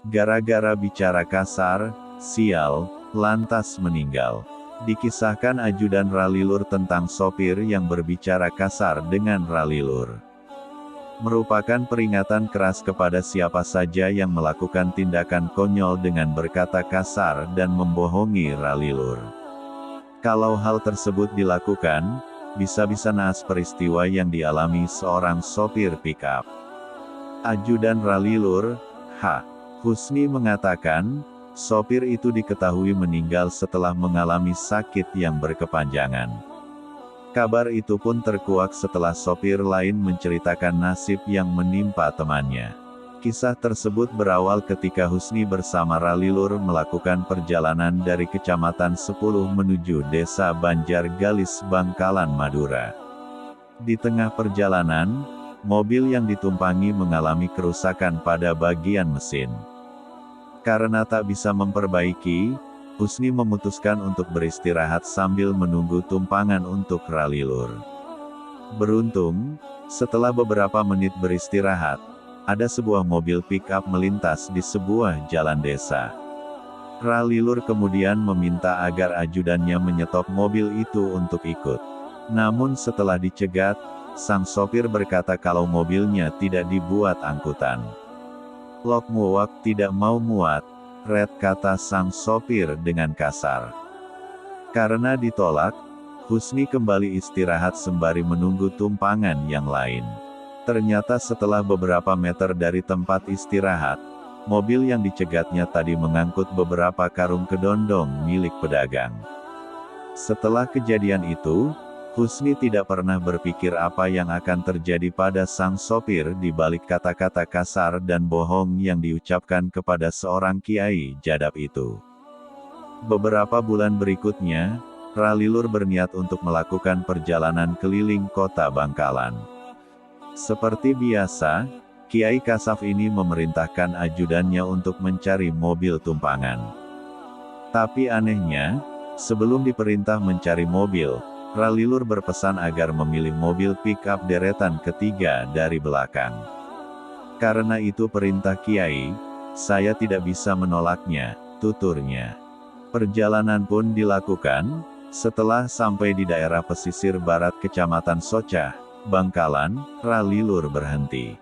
Gara-gara bicara kasar, sial, lantas meninggal. Dikisahkan ajudan Ralilur tentang sopir yang berbicara kasar dengan Ralilur. Merupakan peringatan keras kepada siapa saja yang melakukan tindakan konyol dengan berkata kasar dan membohongi Ralilur. Kalau hal tersebut dilakukan, bisa-bisa naas peristiwa yang dialami seorang sopir pickup. Ajudan Ralilur, H. Husni mengatakan, sopir itu diketahui meninggal setelah mengalami sakit yang berkepanjangan. Kabar itu pun terkuak setelah sopir lain menceritakan nasib yang menimpa temannya. Kisah tersebut berawal ketika Husni bersama Ralilur melakukan perjalanan dari Kecamatan 10 menuju Desa Banjargalis, Bangkalan, Madura. Di tengah perjalanan, mobil yang ditumpangi mengalami kerusakan pada bagian mesin. Karena tak bisa memperbaiki, Husni memutuskan untuk beristirahat sambil menunggu tumpangan untuk Ralilur. Beruntung, setelah beberapa menit beristirahat, ada sebuah mobil pick-up melintas di sebuah jalan desa. Ralilur kemudian meminta agar ajudannya menyetop mobil itu untuk ikut. Namun setelah dicegat, sang sopir berkata kalau mobilnya tidak dibuat angkutan. Lok muak tidak mau muat, Red, kata sang sopir dengan kasar. Karena ditolak, Husni kembali istirahat sembari menunggu tumpangan yang lain. Ternyata setelah beberapa meter dari tempat istirahat, mobil yang dicegatnya tadi mengangkut beberapa karung kedondong milik pedagang. Setelah kejadian itu, Husni tidak pernah berpikir apa yang akan terjadi pada sang sopir di balik kata-kata kasar dan bohong yang diucapkan kepada seorang kiai jadab itu. Beberapa bulan berikutnya, Ralilur berniat untuk melakukan perjalanan keliling kota Bangkalan. Seperti biasa, Kiai Kasaf ini memerintahkan ajudannya untuk mencari mobil tumpangan. Tapi anehnya, sebelum diperintah mencari mobil, Ralilur berpesan agar memilih mobil pick-up deretan ketiga dari belakang. Karena itu perintah Kiai, saya tidak bisa menolaknya, tuturnya. Perjalanan pun dilakukan. Setelah sampai di daerah pesisir barat Kecamatan Socah, Bangkalan, Ralilur berhenti.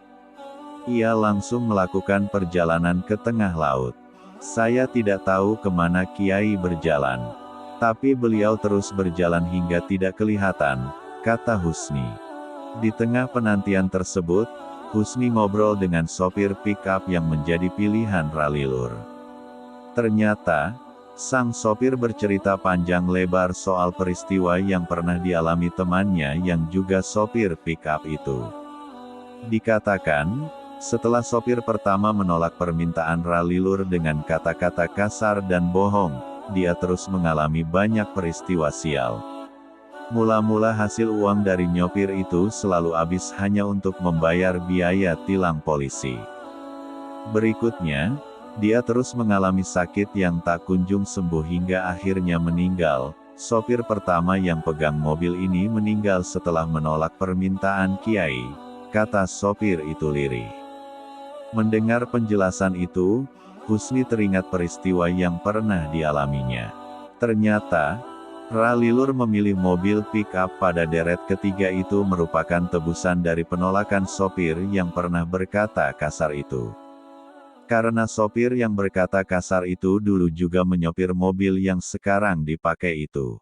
Ia langsung melakukan perjalanan ke tengah laut. Saya tidak tahu kemana Kiai berjalan. Tapi beliau terus berjalan hingga tidak kelihatan, kata Husni. Di tengah penantian tersebut, Husni ngobrol dengan sopir pick-up yang menjadi pilihan Ralilur. Ternyata, sang sopir bercerita panjang lebar soal peristiwa yang pernah dialami temannya yang juga sopir pick-up itu. Dikatakan, setelah sopir pertama menolak permintaan Ralilur dengan kata-kata kasar dan bohong, dia terus mengalami banyak peristiwa sial. Mula-mula hasil uang dari nyopir itu selalu habis hanya untuk membayar biaya tilang polisi. Berikutnya, dia terus mengalami sakit yang tak kunjung sembuh hingga akhirnya meninggal. Sopir pertama yang pegang mobil ini meninggal setelah menolak permintaan Kiai, kata sopir itu lirih. Mendengar penjelasan itu, Husni teringat peristiwa yang pernah dialaminya. Ternyata, Ralilur memilih mobil pick-up pada deret ketiga itu merupakan tebusan dari penolakan sopir yang pernah berkata kasar itu. Karena sopir yang berkata kasar itu dulu juga menyopir mobil yang sekarang dipakai itu.